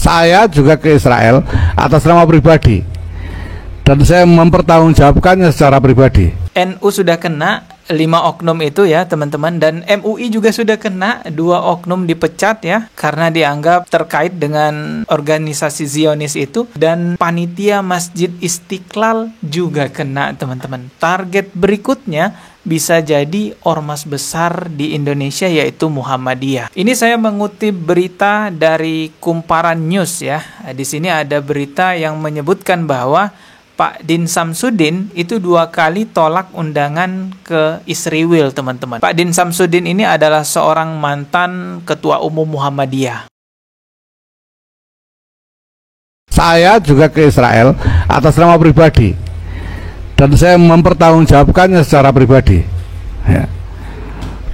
Saya juga ke Israel atas nama pribadi dan saya mempertanggungjawabkannya secara pribadi. NU sudah kena 5 oknum itu ya teman-teman, dan MUI juga sudah kena 2 oknum dipecat ya karena dianggap terkait dengan organisasi Zionis itu, dan panitia Masjid Istiqlal juga kena teman-teman. Target berikutnya bisa jadi ormas besar di Indonesia yaitu Muhammadiyah. Ini saya mengutip berita dari Kumparan News ya. Di sini ada berita yang menyebutkan bahwa Pak Din Samsudin itu 2 kali tolak undangan ke Israel, teman-teman. Pak Din Samsudin ini adalah seorang mantan ketua umum Muhammadiyah. Saya juga ke Israel atas nama pribadi dan saya mempertanggungjawabkannya secara pribadi. Ya.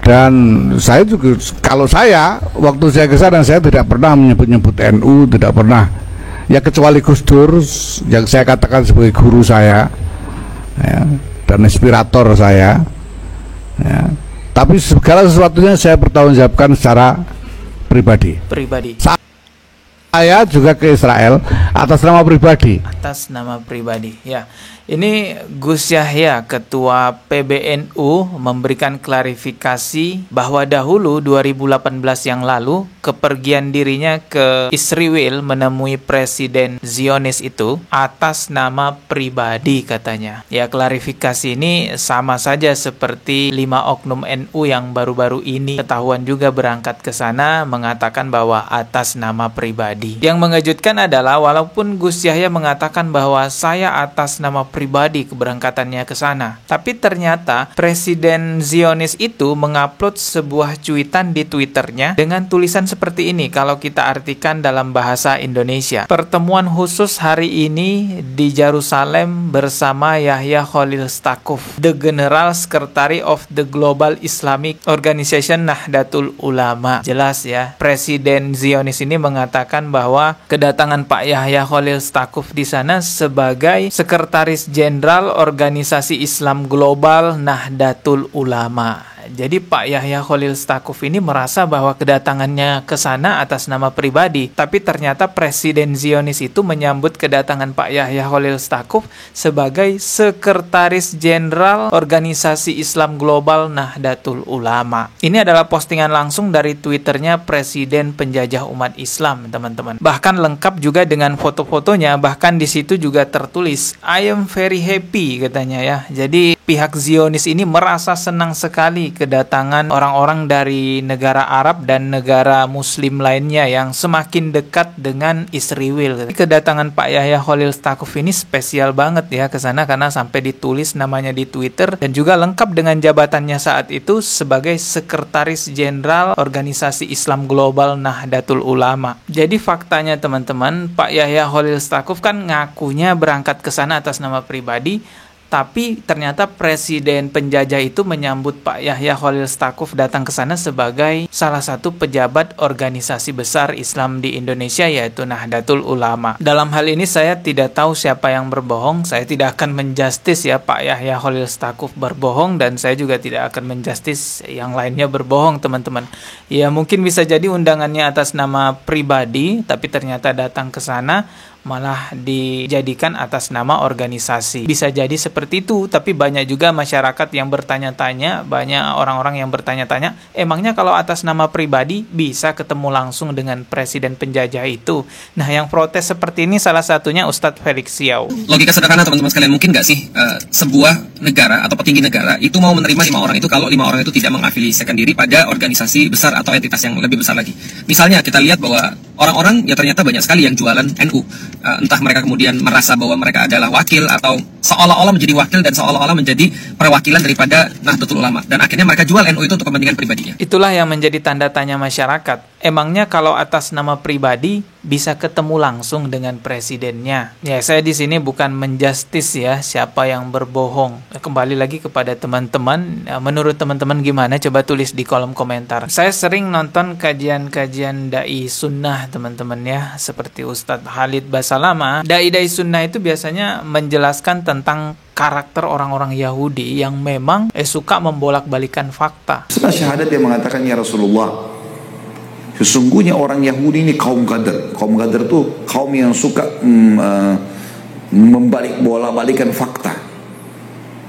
Dan saya juga, kalau saya waktu saya ke sana, saya tidak pernah menyebut-nyebut NU, tidak pernah. Ya kecuali Gus Dur yang saya katakan sebagai guru saya ya, dan inspirator saya ya. Tapi segala sesuatunya saya bertanggungjawabkan secara pribadi. Saya juga ke Israel atas nama pribadi. Ya. Ini Gus Yahya, Ketua PBNU, memberikan klarifikasi bahwa dahulu 2018 yang lalu kepergian dirinya ke Israel menemui Presiden Zionis itu atas nama pribadi katanya. Ya, klarifikasi ini sama saja seperti 5 oknum NU yang baru-baru ini ketahuan juga berangkat ke sana mengatakan bahwa atas nama pribadi. Yang mengejutkan adalah walaupun Gus Yahya mengatakan bahwa saya atas nama pribadi keberangkatannya ke sana, tapi ternyata Presiden Zionis itu mengupload sebuah cuitan di Twitternya dengan tulisan seperti ini kalau kita artikan dalam bahasa Indonesia. Pertemuan khusus hari ini di Yerusalem bersama Yahya Khalil Stakuf, the General Secretary of the Global Islamic Organization Nahdlatul Ulama. Jelas ya, Presiden Zionis ini mengatakan bahwa kedatangan Pak Yahya Khalil Stakuf di sana sebagai Sekretaris Jenderal Organisasi Islam Global Nahdlatul Ulama. Jadi Pak Yahya Khalil Stakuf ini merasa bahwa kedatangannya ke sana atas nama pribadi, tapi ternyata Presiden Zionis itu menyambut kedatangan Pak Yahya Khalil Stakuf sebagai Sekretaris Jenderal Organisasi Islam Global Nahdlatul Ulama. Ini adalah postingan langsung dari Twitternya Presiden Penjajah Umat Islam, teman-teman. Bahkan lengkap juga dengan foto-fotonya, bahkan di situ juga tertulis I am very happy katanya ya. Jadi pihak Zionis ini merasa senang sekali kedatangan orang-orang dari negara Arab dan negara Muslim lainnya yang semakin dekat dengan Israel. Kedatangan Pak Yahya Khalil Stakuf ini spesial banget ya ke sana karena sampai ditulis namanya di Twitter dan juga lengkap dengan jabatannya saat itu sebagai Sekretaris Jenderal Organisasi Islam Global Nahdlatul Ulama. Jadi faktanya teman-teman, Pak Yahya Khalil Stakuf kan ngakunya berangkat ke sana atas nama pribadi, tapi ternyata Presiden penjajah itu menyambut Pak Yahya Khalil Stakuf datang ke sana sebagai salah satu pejabat organisasi besar Islam di Indonesia yaitu Nahdlatul Ulama. Dalam hal ini saya tidak tahu siapa yang berbohong. Saya tidak akan menjustis ya Pak Yahya Khalil Stakuf berbohong, dan saya juga tidak akan menjustis yang lainnya berbohong, teman-teman. Ya mungkin bisa jadi undangannya atas nama pribadi, tapi ternyata datang ke sana malah dijadikan atas nama organisasi. Bisa jadi seperti itu, tapi banyak juga masyarakat yang bertanya-tanya, banyak orang-orang yang bertanya-tanya, emangnya kalau atas nama pribadi bisa ketemu langsung dengan Presiden penjajah itu? Nah, yang protes seperti ini salah satunya Ustadz Felix Siau. Logika sederhana teman-teman sekalian, mungkin nggak sih sebuah negara atau petinggi negara itu mau menerima 5 orang itu kalau 5 orang itu tidak mengafiliasikan diri pada organisasi besar atau entitas yang lebih besar lagi. Misalnya kita lihat bahwa orang-orang ya ternyata banyak sekali yang jualan NU. Entah mereka kemudian merasa bahwa mereka adalah wakil atau seolah-olah menjadi wakil dan seolah-olah menjadi perwakilan daripada Nahdlatul Ulama, dan akhirnya mereka jual NU itu untuk kepentingan pribadinya. Itulah yang menjadi tanda tanya masyarakat. Emangnya kalau atas nama pribadi bisa ketemu langsung dengan presidennya? Ya, saya di sini bukan menjustis ya siapa yang berbohong. Kembali lagi kepada teman-teman. Menurut teman-teman gimana? Coba tulis di kolom komentar. Saya sering nonton kajian-kajian dai sunnah teman-teman ya, seperti Ustadz Khalid Basalamah. Dai-dai sunnah itu biasanya menjelaskan tentang karakter orang-orang Yahudi yang memang suka membolak-balikan fakta. Setelah syahadat dia mengatakan, ya Rasulullah, Sesungguhnya orang Yahudi ini kaum Qadar. Kaum Qadar itu kaum yang suka balikan fakta.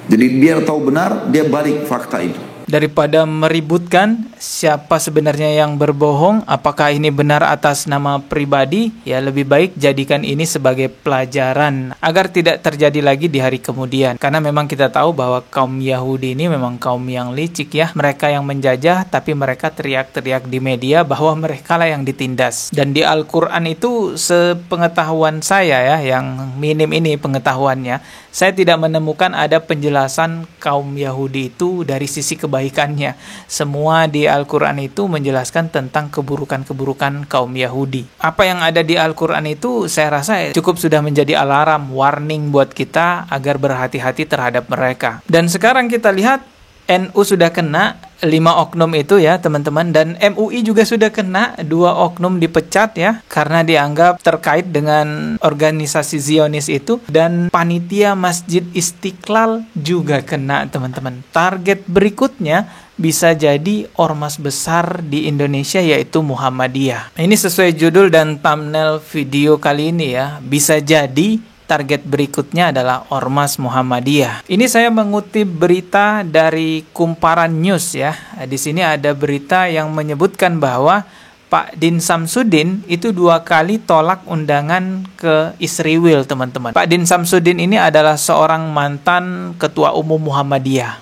Jadi biar tahu benar, dia balik fakta itu. Daripada meributkan siapa sebenarnya yang berbohong, apakah ini benar atas nama pribadi, ya lebih baik jadikan ini sebagai pelajaran agar tidak terjadi lagi di hari kemudian. Karena memang kita tahu bahwa kaum Yahudi ini memang kaum yang licik ya. Mereka yang menjajah, tapi mereka teriak-teriak di media bahwa mereka lah yang ditindas. Dan di Al-Quran itu, sepengetahuan saya ya, yang minim ini pengetahuannya, saya tidak menemukan ada penjelasan kaum Yahudi itu dari sisi kebaikannya. Semua di Al-Quran itu menjelaskan tentang keburukan-keburukan kaum Yahudi. Apa yang ada di Al-Quran itu saya rasa cukup sudah menjadi alarm, warning buat kita agar berhati-hati terhadap mereka. Dan sekarang kita lihat NU sudah kena 5 oknum itu ya teman-teman, dan MUI juga sudah kena 2 oknum dipecat ya karena dianggap terkait dengan organisasi Zionis itu, dan panitia Masjid Istiqlal juga kena teman-teman. Target berikutnya bisa jadi ormas besar di Indonesia yaitu Muhammadiyah. Ini sesuai judul dan thumbnail video kali ini ya, bisa jadi target berikutnya adalah Ormas Muhammadiyah. Ini saya mengutip berita dari Kumparan News ya. Di sini ada berita yang menyebutkan bahwa Pak Din Samsudin itu 2 kali tolak undangan ke Israel, teman-teman. Pak Din Samsudin ini adalah seorang mantan Ketua Umum Muhammadiyah.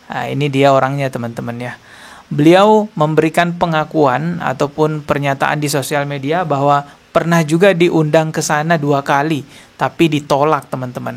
Nah, ini dia orangnya, teman-teman ya. Beliau memberikan pengakuan ataupun pernyataan di sosial media bahwa pernah juga diundang ke sana 2 kali, tapi ditolak, teman-teman.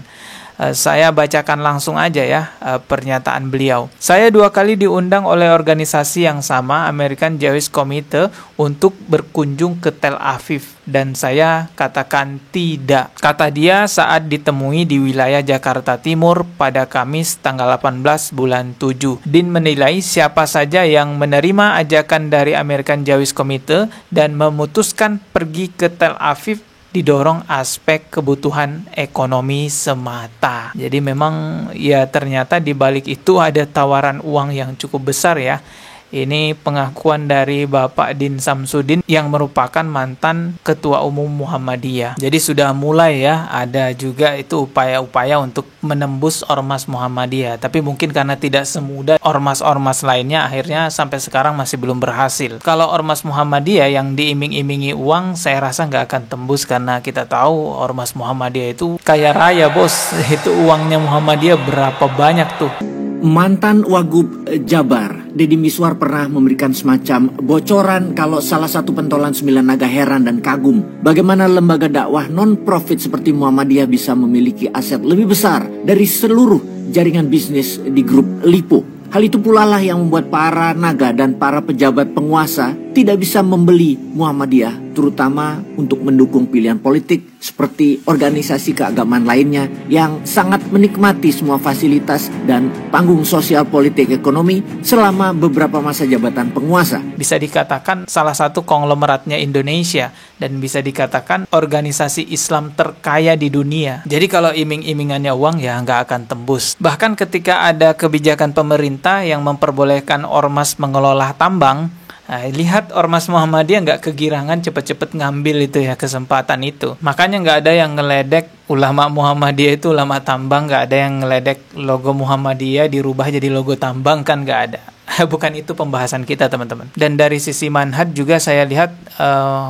Saya bacakan langsung aja ya pernyataan beliau. Saya 2 kali diundang oleh organisasi yang sama, American Jewish Committee, untuk berkunjung ke Tel Aviv, dan saya katakan tidak. Kata dia saat ditemui di wilayah Jakarta Timur pada Kamis tanggal 18 bulan 7. Din menilai siapa saja yang menerima ajakan dari American Jewish Committee dan memutuskan pergi ke Tel Aviv didorong aspek kebutuhan ekonomi semata. Jadi memang ya ternyata di balik itu ada tawaran uang yang cukup besar ya. Ini pengakuan dari Bapak Din Samsudin yang merupakan mantan Ketua Umum Muhammadiyah. Jadi sudah mulai ya, ada juga itu upaya-upaya untuk menembus Ormas Muhammadiyah. Tapi mungkin karena tidak semudah ormas-ormas lainnya, akhirnya sampai sekarang masih belum berhasil. Kalau Ormas Muhammadiyah yang diiming-imingi uang, saya rasa nggak akan tembus karena kita tahu Ormas Muhammadiyah itu kaya raya, bos. Itu uangnya Muhammadiyah berapa banyak tuh. Mantan Wagub Jabar, Deddy Miswar, pernah memberikan semacam bocoran kalau salah satu pentolan 9 naga heran dan kagum bagaimana lembaga dakwah non-profit seperti Muhammadiyah bisa memiliki aset lebih besar dari seluruh jaringan bisnis di grup Lipo. Hal itu pula lah yang membuat para naga dan para pejabat penguasa tidak bisa membeli Muhammadiyah, terutama untuk mendukung pilihan politik seperti organisasi keagamaan lainnya yang sangat menikmati semua fasilitas dan panggung sosial politik ekonomi selama beberapa masa jabatan penguasa. Bisa dikatakan salah satu konglomeratnya Indonesia dan bisa dikatakan organisasi Islam terkaya di dunia. Jadi kalau iming-imingannya uang ya nggak akan tembus. Bahkan ketika ada kebijakan pemerintah yang memperbolehkan ormas mengelola tambang, nah, lihat Ormas Muhammadiyah nggak kegirangan cepet-cepet ngambil itu ya kesempatan itu. Makanya nggak ada yang ngeledek ulama Muhammadiyah itu ulama tambang, nggak ada yang ngeledek logo Muhammadiyah dirubah jadi logo tambang, kan nggak ada. Bukan itu pembahasan kita, teman-teman. Dan dari sisi manhaj juga saya lihat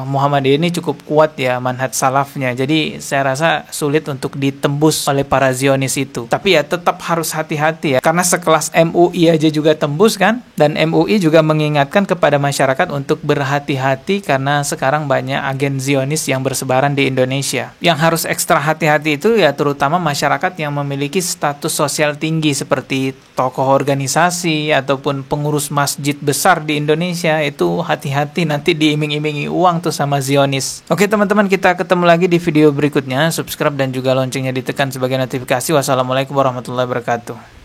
Muhammadiyah ini cukup kuat ya manhaj salafnya. Jadi saya rasa sulit untuk ditembus oleh para Zionis itu. Tapi ya tetap harus hati-hati ya. Karena sekelas MUI aja juga tembus kan. Dan MUI juga mengingatkan kepada masyarakat untuk berhati-hati karena sekarang banyak agen Zionis yang bersebaran di Indonesia. Yang harus ekstra hati-hati itu ya terutama masyarakat yang memiliki status sosial tinggi seperti tokoh organisasi ataupun pengurus masjid besar di Indonesia. Itu hati-hati nanti diiming-imingi uang tuh sama Zionis. Oke teman-teman, kita ketemu lagi di video berikutnya. Subscribe dan juga loncengnya ditekan sebagai notifikasi. Wassalamualaikum warahmatullahi wabarakatuh.